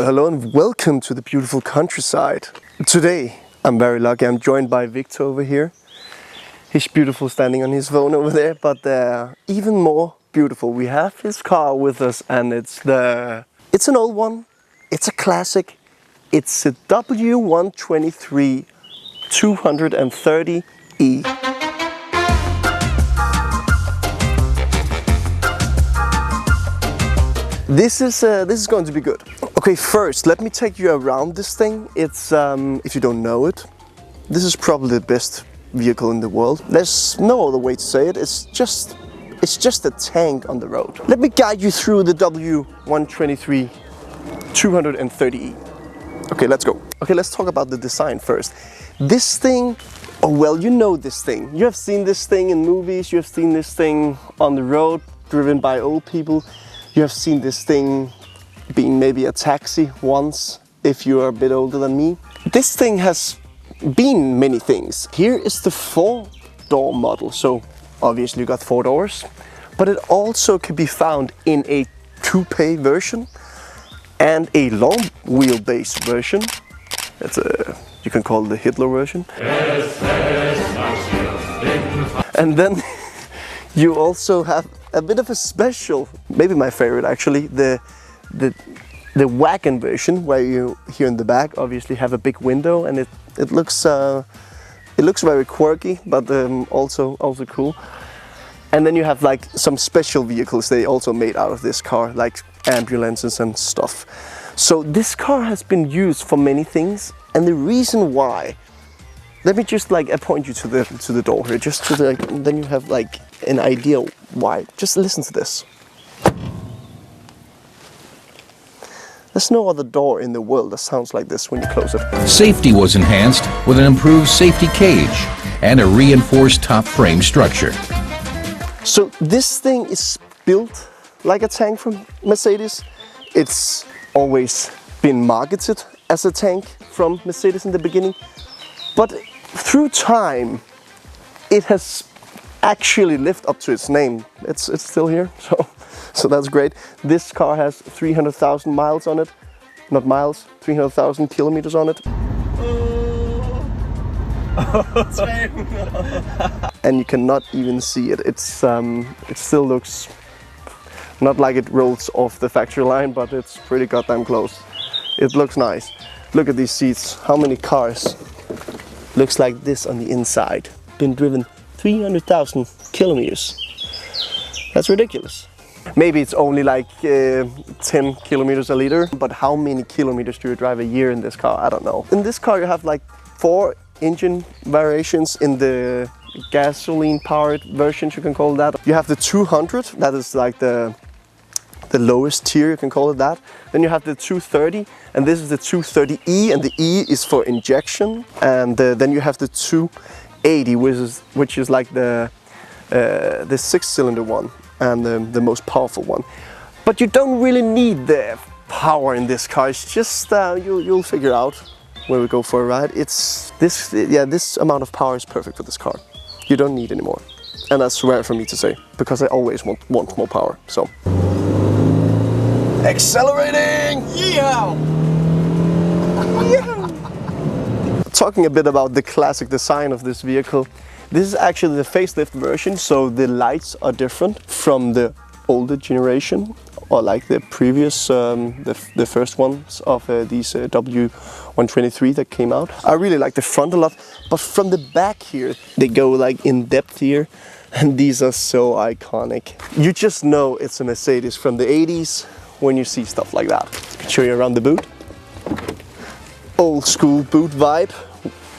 Hello and welcome to the beautiful countryside. Today I'm very lucky, I'm joined by Victor over here. He's beautiful standing on his phone over there, but even more beautiful, we have his car with us, and it's an old one, it's a classic, it's a W123 230E. This is going to be good. Okay, first let me take you around this thing. It's if you don't know it, this is probably the best vehicle in the world. There's no other way to say it. It's just a tank on the road. Let me guide you through the W123 230E. Okay, let's go. Okay, let's talk about the design first. This thing, oh well, you know this thing. You have seen this thing in movies. You have seen this thing on the road, driven by old people. You have seen this thing being maybe a taxi once, if you are a bit older than me. This thing has been many things. Here is the 4-door model, so obviously you got 4 doors, but it also can be found in a coupe version and a long wheelbase version. That's you can call it the Hitler version. And then you also have a bit of a special, maybe my favorite actually, the wagon version, where you here in the back obviously have a big window, and it looks very quirky, but also cool. And then you have like some special vehicles they also made out of this car, like ambulances and stuff. So this car has been used for many things, and the reason why, let me just like point you to the door here, just to the, then you have like an idea why. Just listen to this. There's no other door in the world that sounds like this when you close it. Safety was enhanced with an improved safety cage and a reinforced top frame structure. So this thing is built like a tank from Mercedes. It's always been marketed as a tank from Mercedes in the beginning, but through time it has actually lived up to its name. It's still here, so that's great. This car has 300,000 miles on it. Not miles, 300,000 kilometers on it. And you cannot even see it. It still looks not like it rolls off the factory line, but it's pretty goddamn close. It looks nice. Look at these seats. How many cars looks like this on the inside? Been driven 300,000 kilometers. That's ridiculous. Maybe it's only like 10 kilometers a liter, but how many kilometers do you drive a year in this car? I don't know. In this car you have like 4 engine variations. In the gasoline powered versions, you can call it that. You have the 200, that is like the lowest tier, you can call it that. Then you have the 230, and this is the 230E, and the E is for injection. And then you have the 280, which is like the 6-cylinder one, and the most powerful one. But you don't really need the power in this car. It's just you'll figure out when we go for a ride. It's this amount of power is perfect for this car. You don't need any more, and that's rare for me to say, because I always want more power. So accelerating! Yeah! Talking a bit about the classic design of this vehicle. This is actually the facelift version, so the lights are different from the older generation, or like the previous, the first ones of these W123 that came out. I really like the front a lot, but from the back here, they go like in depth here, and these are so iconic. You just know it's a Mercedes from the 80s when you see stuff like that. I can show you around the boot. Old school boot vibe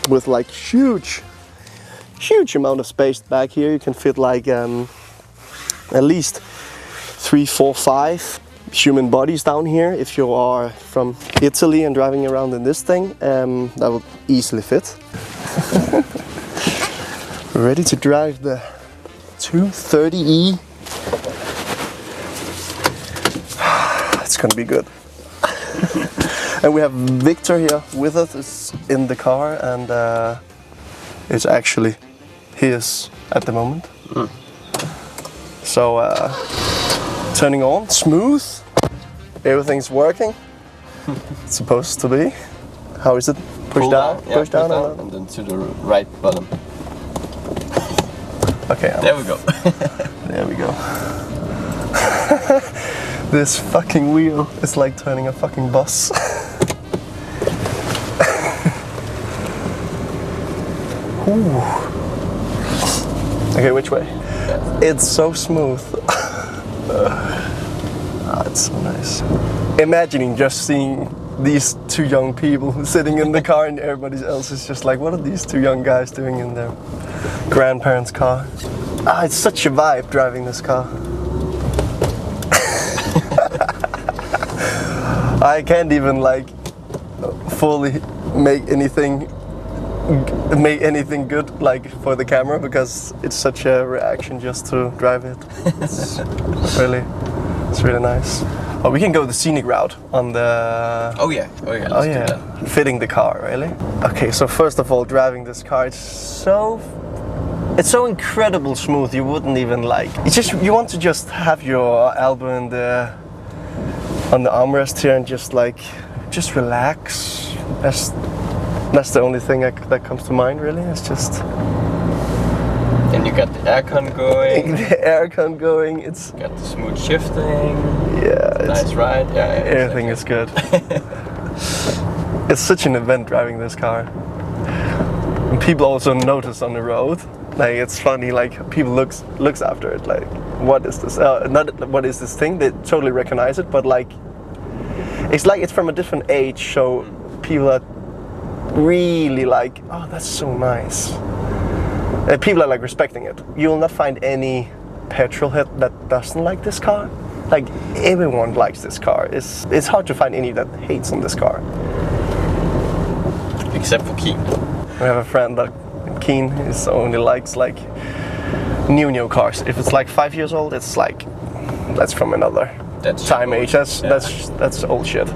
with like huge amount of space back here. You can fit like at least 3, 4, 5 human bodies down here. If you are from Italy and driving around in this thing, that will easily fit. Ready to drive the 230E. It's gonna be good. And we have Victor here with us in the car, and it's actually his at the moment. So turning on, smooth, everything's working. it's supposed to be. How is it? Push Pull down? Yeah, push down, and then to the right bottom. Okay. There we go. There we go. This fucking wheel is like turning a fucking bus. Ooh. Okay, which way? Yeah. It's so smooth. It's so nice. Imagining just seeing these two young people sitting in the car and everybody else is just like, what are these two young guys doing in their grandparents' car? It's such a vibe driving this car. I can't even like fully make anything good like for the camera because it's such a reaction just to drive it. It's really nice. Oh, we can go the scenic route on the. Oh yeah. Let's do that. Fitting the car, really. Okay, so first of all, driving this car, it's so incredible smooth. You wouldn't even like. It's just you want to just have your elbow on the armrest here and just relax. That's the only thing that comes to mind, really. It's just. And you got the aircon going. The aircon going. It's got the smooth shifting. Yeah. Nice ride. Yeah. Everything is good. It's such an event driving this car. And people also notice on the road. Like it's funny. Like people looks after it. Like what is this? Not what is this thing? They totally recognize it, but like it's from a different age. So people are really like, oh, that's so nice. People are like respecting it. You will not find any petrol head that doesn't like this car. Like everyone likes this car. It's hard to find any that hates on this car. Except for Keen. We have a friend that Keen is only likes like new cars. If it's like 5 years old, it's like that's from another time age. That's old shit.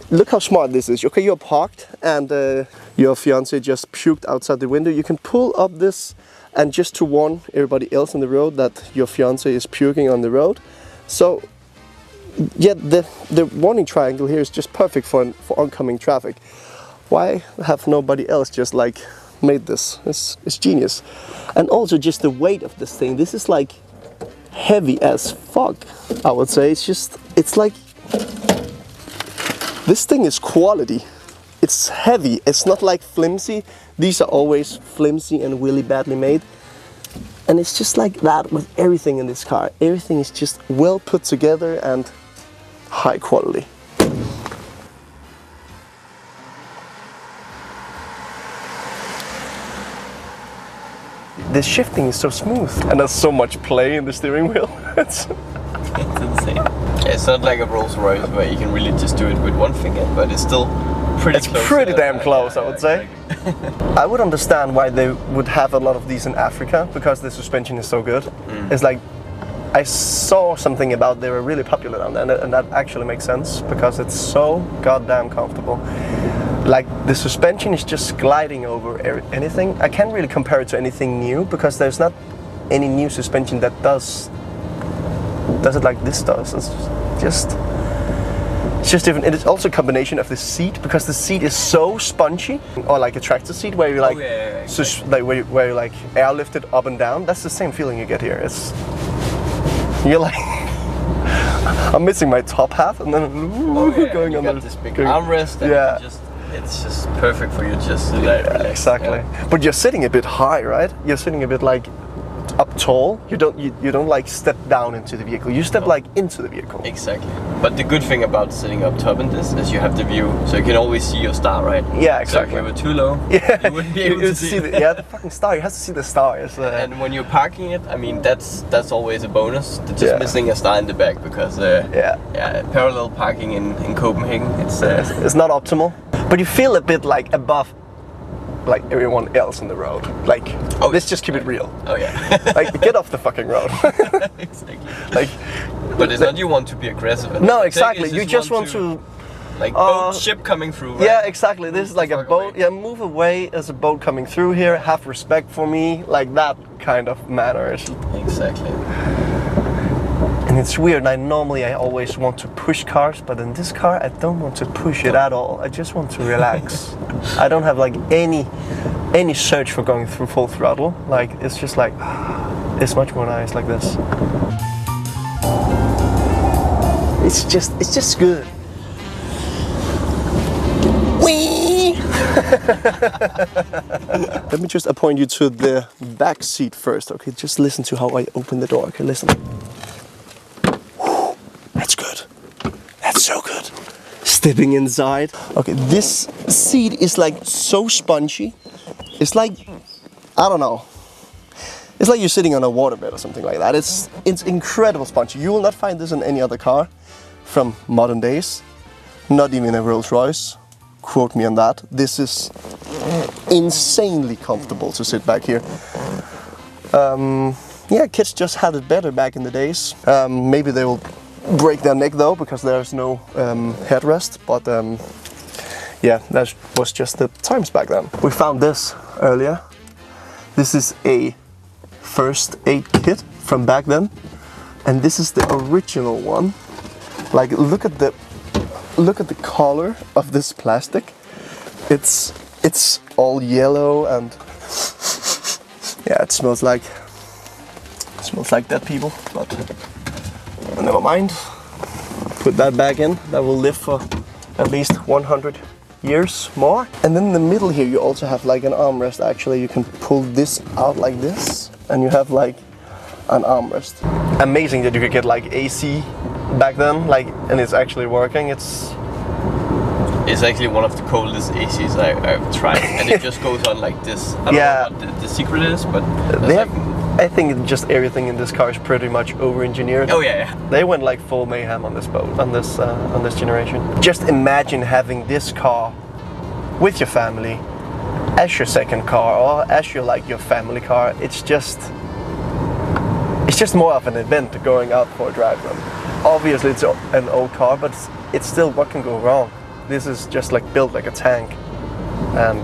Look how smart this is. Okay, you're parked and your fiance just puked outside the window. You can pull up this and just to warn everybody else on the road that your fiance is puking on the road. So yeah, the warning triangle here is just perfect for oncoming traffic. Why have nobody else just like made this? It's genius. And also just the weight of this thing. This is like heavy as fuck, I would say. It's like this thing is quality. It's heavy. It's not like flimsy. These are always flimsy and really badly made. And it's just like that with everything in this car. Everything is just well put together and high quality. The shifting is so smooth and there's so much play in the steering wheel. It's insane. Yeah, it's not like a Rolls Royce where you can really just do it with one finger, but it's still pretty close. It's pretty damn close, I would say. I would understand why they would have a lot of these in Africa because the suspension is so good. It's like I saw something about they were really popular down there, and that actually makes sense because it's so goddamn comfortable. Like the suspension is just gliding over anything. I can't really compare it to anything new because there's not any new suspension that does it like this does. It's just different. It is also a combination of the seat because the seat is so spongy, or like a tractor seat where you like, like where you like airlift it up and down. That's the same feeling you get here. You're like, I'm missing my top half and then going on this big armrest. And it's just perfect for you just to relax. Exactly. Yeah. But you're sitting a bit high, right? You're sitting a bit like up tall. You don't like step down into the vehicle. You step like into the vehicle. Exactly. But the good thing about sitting up top in this is you have the view, so you can always see your star, right? Yeah, exactly. So if you were too low, you wouldn't be able to see it. The fucking star. You have to see the stars. And when you're parking it, I mean that's always a bonus. Just missing a star in the back because parallel parking in Copenhagen, it's not optimal. But you feel a bit like above like everyone else on the road. Like, let's just keep it real. Oh yeah. Like, get off the fucking road. Exactly. Like, but it's not you want to be aggressive. No, exactly. You just want to like boat, ship coming through, right? Yeah, exactly. This is like a boat. Yeah, move away as a boat coming through here. Have respect for me, like that kind of manner. Exactly. And it's weird, normally I always want to push cars, but in this car I don't want to push it at all. I just want to relax. I don't have like any search for going through full throttle. Like, it's just like, it's much more nice like this. It's just good. Whee! Let me just appoint you to the back seat first, okay? Just listen to how I open the door, okay? Listen. That's good. That's so good. Stepping inside. Okay, this seat is like so spongy. It's like, I don't know. It's like you're sitting on a waterbed or something like that. It's incredible spongy. You will not find this in any other car from modern days. Not even a Rolls Royce. Quote me on that. This is insanely comfortable to sit back here. Yeah, kids just had it better back in the days. Maybe they will break their neck though, because there's no headrest. But yeah, that was just the times back then. We found this earlier. This is a first aid kit from back then, and this is the original one. Like, look at the color of this plastic. It's all yellow, and yeah, it smells like dead people. But never mind. Put that back in. That will live for at least 100 years more. And then in the middle here you also have like an armrest. Actually, you can pull this out like this, and you have like an armrest. Amazing that you could get like AC back then, like, and it's actually working. It's actually one of the coldest ACs I've tried, and it just goes on like this. I don't know what the secret is, but I think just everything in this car is pretty much over-engineered. Oh yeah. They went like full mayhem on this boat, on this generation. Just imagine having this car with your family as your second car, or as your family car. It's just more of an event going out for a drive. Obviously it's an old car, but it's still, what can go wrong? This is just like built like a tank, and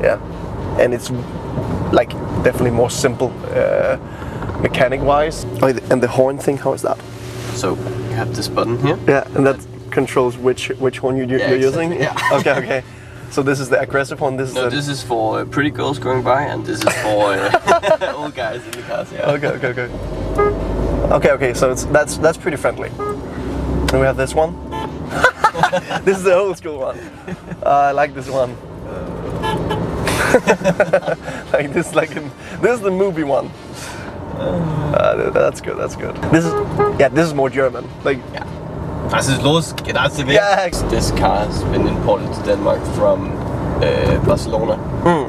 yeah, and it's like definitely more simple mechanic wise. Oh, and the horn thing, how is that? So you have this button here. Yeah, and that controls which horn you're exactly. using. Yeah. Okay. So this is the aggressive one. This is for pretty girls going by, and this is for old guys in the cars. Yeah. Okay. So that's pretty friendly. And we have this one. This is the old school one. I like this one. Like this, this is the movie one. That's good. This is more German. Like, yeah. Das ist los, that's the way. Yeah. This car has been imported to Denmark from Barcelona.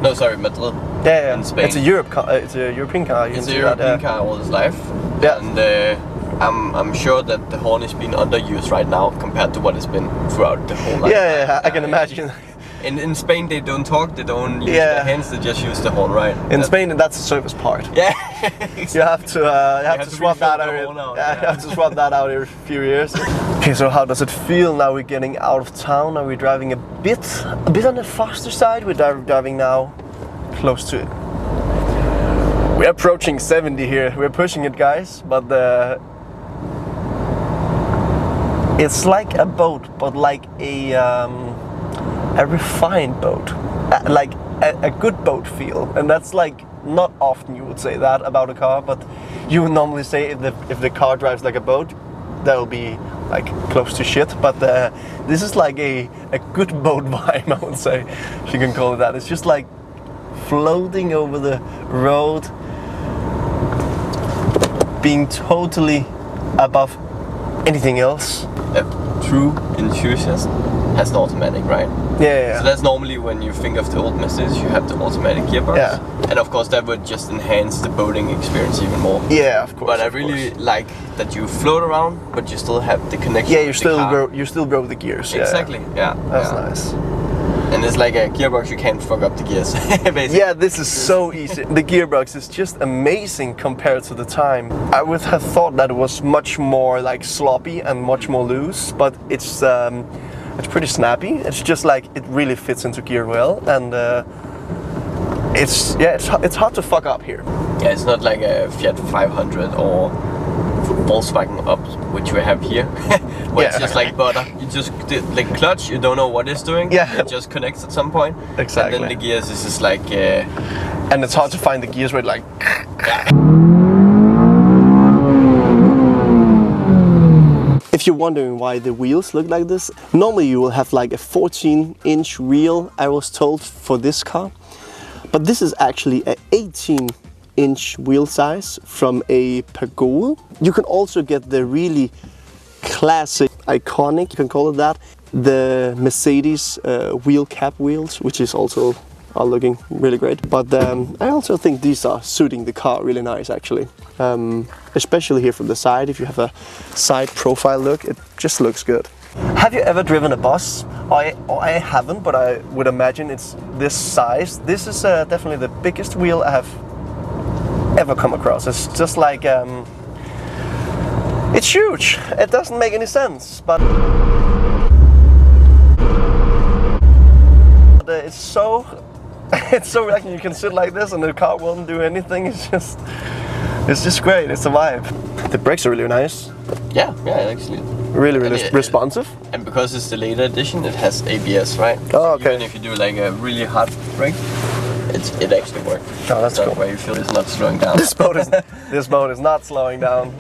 No, sorry, Madrid. Yeah. In Spain. It's a European car. It's a European car all its life. Yeah. And I'm sure that the horn is being underused right now compared to what it's been throughout the whole life. Yeah, I can imagine. In Spain they don't talk, they don't use their hands, they just use the horn, right? In Spain, that's the service part. Yeah. You have to swap that out. You have to swap that out every few years. Okay, so how does it feel now we're getting out of town? Are we driving a bit on the faster side? We're driving now close to it. We're approaching 70 here. We're pushing it, guys, but it's like a boat, but like a refined boat, like a good boat feel, and that's like not often you would say that about a car, but you would normally say if the car drives like a boat, that'll be like close to shit. But this is like a good boat vibe, I would say, if you can call it that. It's just like floating over the road, being totally above anything else. A true enthusiast has an automatic, right? Yeah. So that's normally when you think of the old Mercedes, you have the automatic gearbox. Yeah. And of course that would just enhance the boating experience even more. Yeah, of course. But I really like that you float around, but you still have the connection. Yeah, you still grow the gears. Exactly. Yeah. That's nice. And it's like a gearbox, you can't fuck up the gears. Basically. Yeah, this is so easy. The gearbox is just amazing compared to the time. I would have thought that it was much more like sloppy and much more loose, but it's pretty snappy. It's just like it really fits into gear well, and it's hard to fuck up here. Yeah, it's not like a Fiat 500 or Volkswagen up, which we have here, where it's just like butter. You just like clutch, you don't know what it's doing. Yeah. It just connects at some point. Exactly. And then the gears is just like. And it's hard to find the gears where it like. If you're wondering why the wheels look like this, normally you will have like a 14-inch wheel, I was told, for this car. But this is actually an 18-inch wheel size from a Pagode. You can also get the really classic, iconic, you can call it that, the Mercedes wheel cap wheels, which is also are looking really great. But I also think these are suiting the car really nice, actually. Especially here from the side, if you have a side profile look, it just looks good. Have you ever driven a bus? I haven't, but I would imagine it's this size. This is definitely the biggest wheel I have ever come across. It's just like, it's huge. It doesn't make any sense, but it's so relaxing. You can sit like this and the car won't do anything. It's just great. It's a vibe. The brakes are really nice. Yeah, actually. Really responsive. And because it's the later edition, it has ABS, right? Oh, okay. Even if you do like a really hard brake, it actually works. Oh, that's cool. Where you feel it's not slowing down. This boat is not slowing down.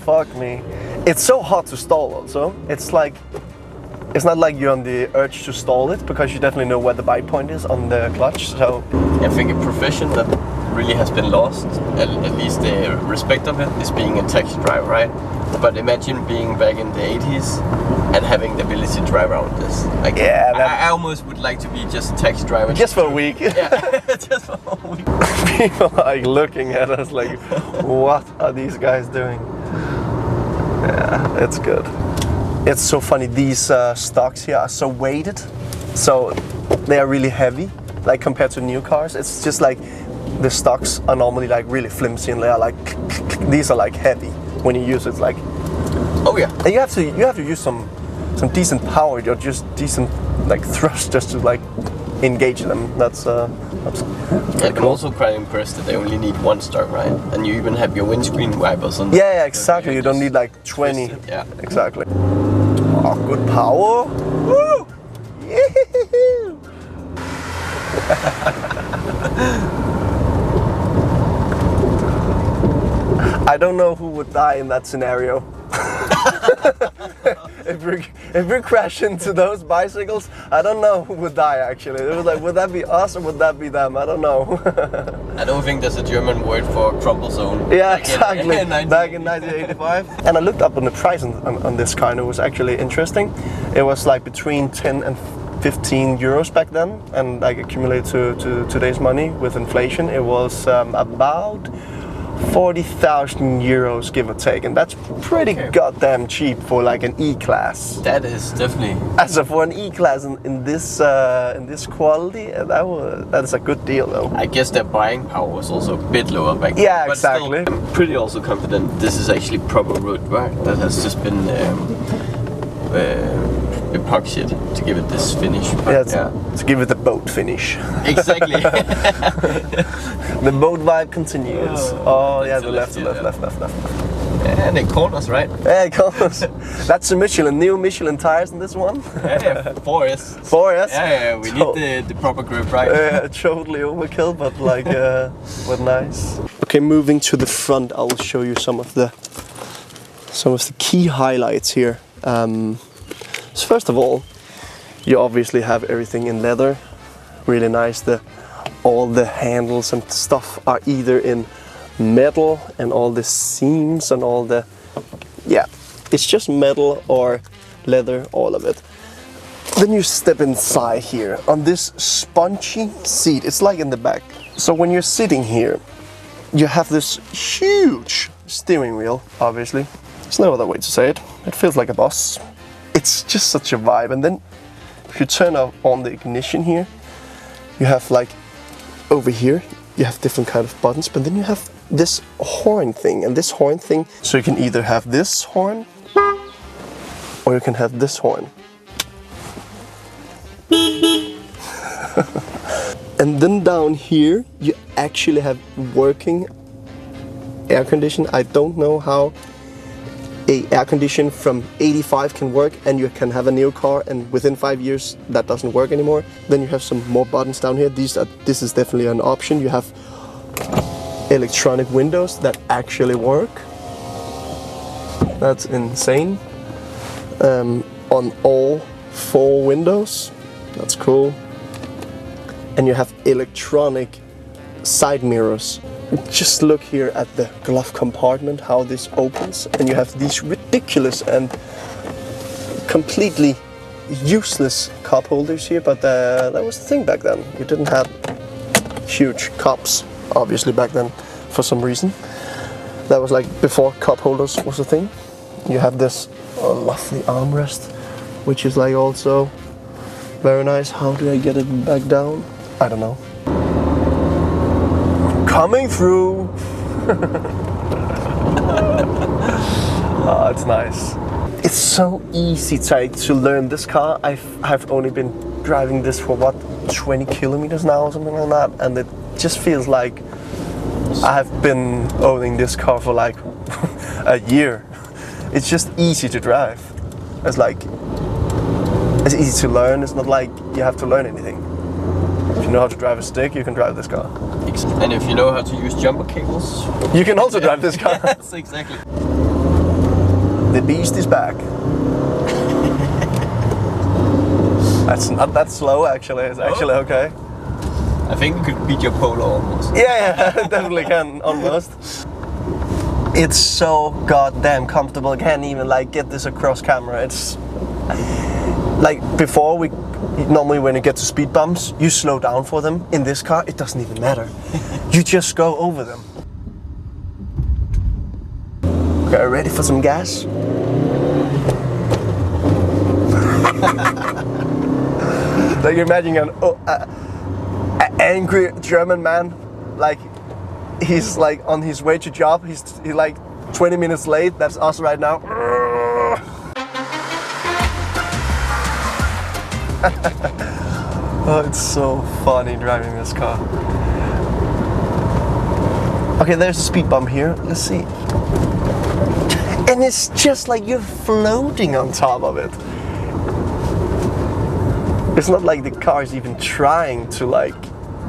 Fuck me. It's so hard to stall also. It's not like you're on the urge to stall it, because you definitely know where the bite point is on the clutch. So I think a profession that really has been lost, at least the respect of it, is being a taxi driver, right? But imagine being back in the 80s and having the ability to drive around this. Like, yeah, I almost would like to be just a taxi driver. Just for a week. Yeah, just for a week. People are like looking at us like, what are these guys doing? Yeah, it's good. It's so funny, these stocks here are so weighted, so they are really heavy, like compared to new cars. It's just like the stocks are normally like really flimsy, and they are like, these are like heavy. When you use it, it's like, oh yeah. And you have to use some decent power, or just decent like thrust, just to like engage them. That's I'm cool. also quite impressed that they only need one stock, right? And you even have your windscreen wipers on. Yeah, exactly. You don't need like 20. Yeah, exactly. Oh, good power. Woo! Yee-hoo-hoo. I don't know who would die in that scenario. If we crash into those bicycles, I don't know who would die actually. It was like, would that be us or would that be them? I don't know. I don't think there's a German word for crumble zone. Yeah, exactly. Back in 1985. And I looked up on the price on this car, and it was actually interesting. It was like between 10 and 15 euros back then, and like accumulated to today's money with inflation, it was about 40,000 euros, give or take, and that's pretty goddamn cheap for like an E-Class. That is definitely. As for an E-Class in this quality, that is a good deal though. I guess their buying power was also a bit lower back then. Yeah, but exactly. Still, I'm pretty also confident this is actually proper wood, right? That has just been epoxied to give it this finish. But, to give it the boat finish. Exactly. The boat vibe continues. Oh yeah, the left. And it corners, right? Yeah, it corners. That's a new Michelin tires in this one. Yeah, 4S. 4S? Yeah, we need the proper grip, right? Yeah, totally overkill, but like, but nice. Okay, moving to the front, I will show you some of the key highlights here. So first of all, you obviously have everything in leather, really nice. All the handles and stuff are either in metal, and all the seams and all the, it's just metal or leather, all of it. Then you step inside here on this spongy seat. It's like in the back. So when you're sitting here, you have this huge steering wheel, obviously. There's no other way to say it. It feels like a bus. It's just such a vibe. And then if you turn on the ignition here, you have like over here, you have different kind of buttons, but then you have this horn thing, and this horn thing, so you can either have this horn or you can have this horn. And then down here, you actually have working air conditioning. I don't know how a air condition from 85 can work, and you can have a new car and within 5 years that doesn't work anymore. Then you have some more buttons down here. This is definitely an option. You have electronic windows that actually work. That's insane. On all 4 windows. That's cool. And you have electronic side mirrors. Just look here at the glove compartment, how this opens, and you have these ridiculous and completely useless cup holders here, but that was the thing back then. You didn't have huge cups, obviously, back then for some reason. That was like before cup holders was a thing. You have this lovely armrest, which is like also very nice. How do I get it back down? I don't know. Coming through. Oh, it's nice. It's so easy to learn this car. I've only been driving this for what, 20 kilometers now or something like that, and it just feels like I have been owning this car for like a year. It's just easy to drive. It's easy to learn. It's not like you have to learn anything. If you know how to drive a stick, you can drive this car. And if you know how to use jumper cables, you can also drive this car. Yes, exactly. The beast is back. That's not that slow, actually. It's actually okay. I think you could beat your Polo almost. Yeah, definitely can, almost. It's so goddamn comfortable. I can't even like get this across camera. It's like before normally when you get to speed bumps, you slow down for them. In this car, it doesn't even matter. You just go over them. Okay, ready for some gas? Like imagine an angry German man, like he's like on his way to job. He's like 20 minutes late. That's us right now. Oh, it's so funny driving this car. Okay, there's a speed bump here. Let's see. And it's just like you're floating on top of it. It's not like the car is even trying to like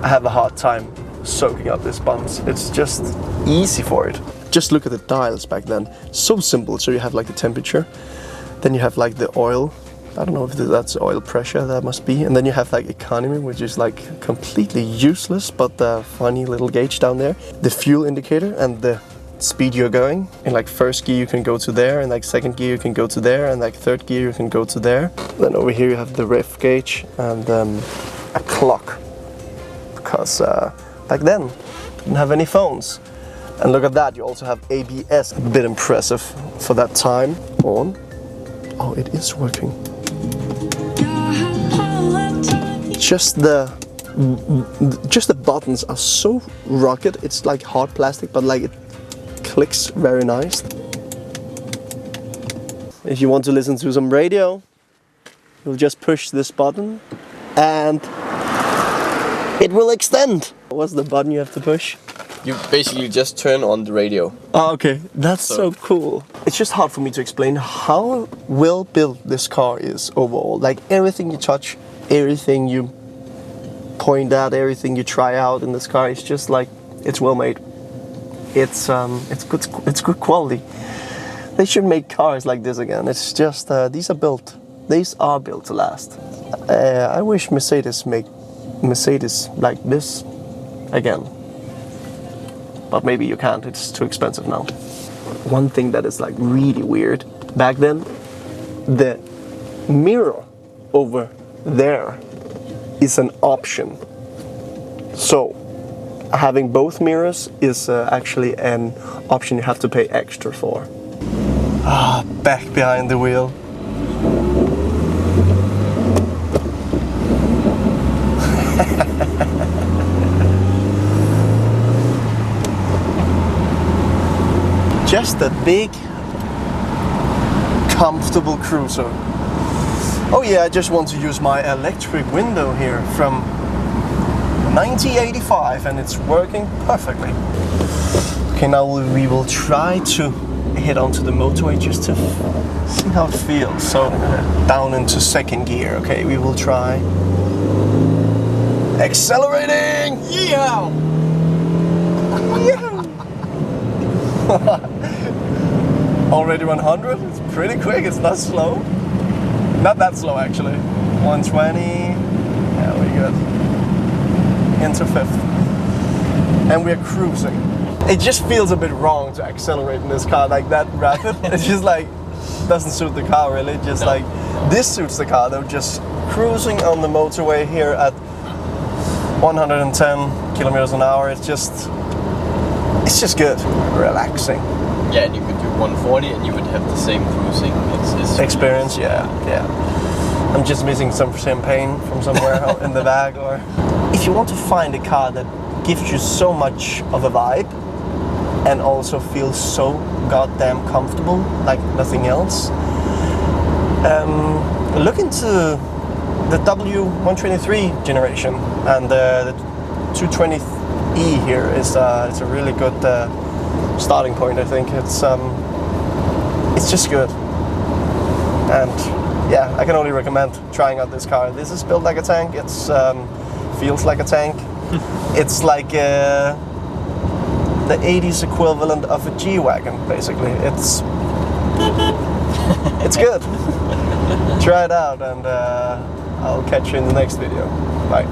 have a hard time soaking up these bumps. It's just easy for it. Just look at the dials back then. So simple. So you have like the temperature, then you have like the oil. I don't know if that's oil pressure, that must be. And then you have like economy, which is like completely useless, but the funny little gauge down there. The fuel indicator and the speed you're going. In like first gear you can go to there, and like second gear you can go to there, and like third gear you can go to there. Then over here you have the ref gauge and a clock. Because back then didn't have any phones. And look at that, you also have ABS. A bit impressive for that time. On. Oh, it is working. Just the buttons are so rugged. It's like hard plastic, but like it clicks very nice. If you want to listen to some radio, you'll just push this button and it will extend. What's the button you have to push? You basically just turn on the radio. Oh, okay. That's so cool. It's just hard for me to explain how well built this car is overall. Like everything you touch, everything you point at, everything you try out in this car is just like, it's well made. It's good quality. They should make cars like this again. It's just these are built to last. I wish Mercedes make Mercedes like this again. But maybe you can't, it's too expensive now. One thing that is like really weird, back then, the mirror over there is an option. So, having both mirrors is actually an option you have to pay extra for. Ah, back behind the wheel. Just a big, comfortable cruiser. Oh yeah, I just want to use my electric window here from 1985 and it's working perfectly. Okay, now we will try to head onto the motorway just to see how it feels. So down into second gear. Okay, we will try accelerating. Yeah. Already 100. It's pretty quick. It's not slow. Not that slow actually. 120. Yeah, we're good. Into fifth. And we're cruising. It just feels a bit wrong to accelerate in this car like that rapid. It's just like, doesn't suit the car really. Just like, this suits the car though. Just cruising on the motorway here at 110 kilometers an hour. It's just good. Relaxing. Yeah, and you could do 140 and you would have the same cruising experience. Yeah. I'm just missing some champagne from somewhere out in the bag. Or if you want to find a car that gives you so much of a vibe and also feels so goddamn comfortable like nothing else, look into the W123 generation, and the 220E here is it's a really good starting point. I think it's just good, and yeah, I can only recommend trying out this car. This is built like a tank. It's feels like a tank. It's like the 80s equivalent of a G-Wagon, basically. It's good. Try it out, and I'll catch you in the next video. Bye.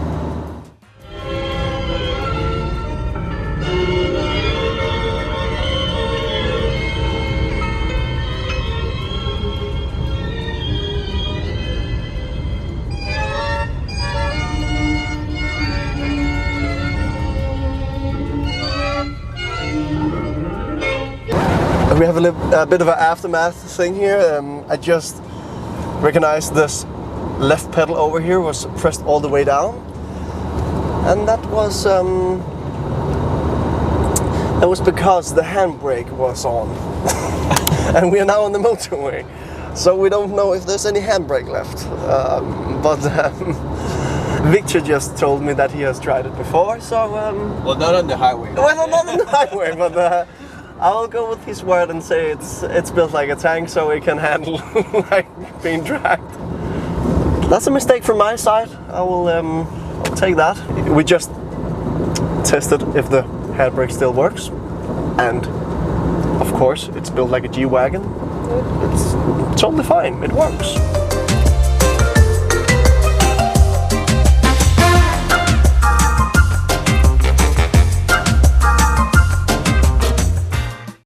We have a bit of an aftermath thing here. I just recognized this left pedal over here was pressed all the way down, and that was because the handbrake was on. And we are now on the motorway, so we don't know if there's any handbrake left. But Victor just told me that he has tried it before, so well, not on the highway. Well, not on the highway, but I'll go with his word and say it's built like a tank, so it can handle like being dragged. That's a mistake from my side. I'll take that. We just tested if the handbrake still works, and of course it's built like a G-Wagon. It's totally fine. It works.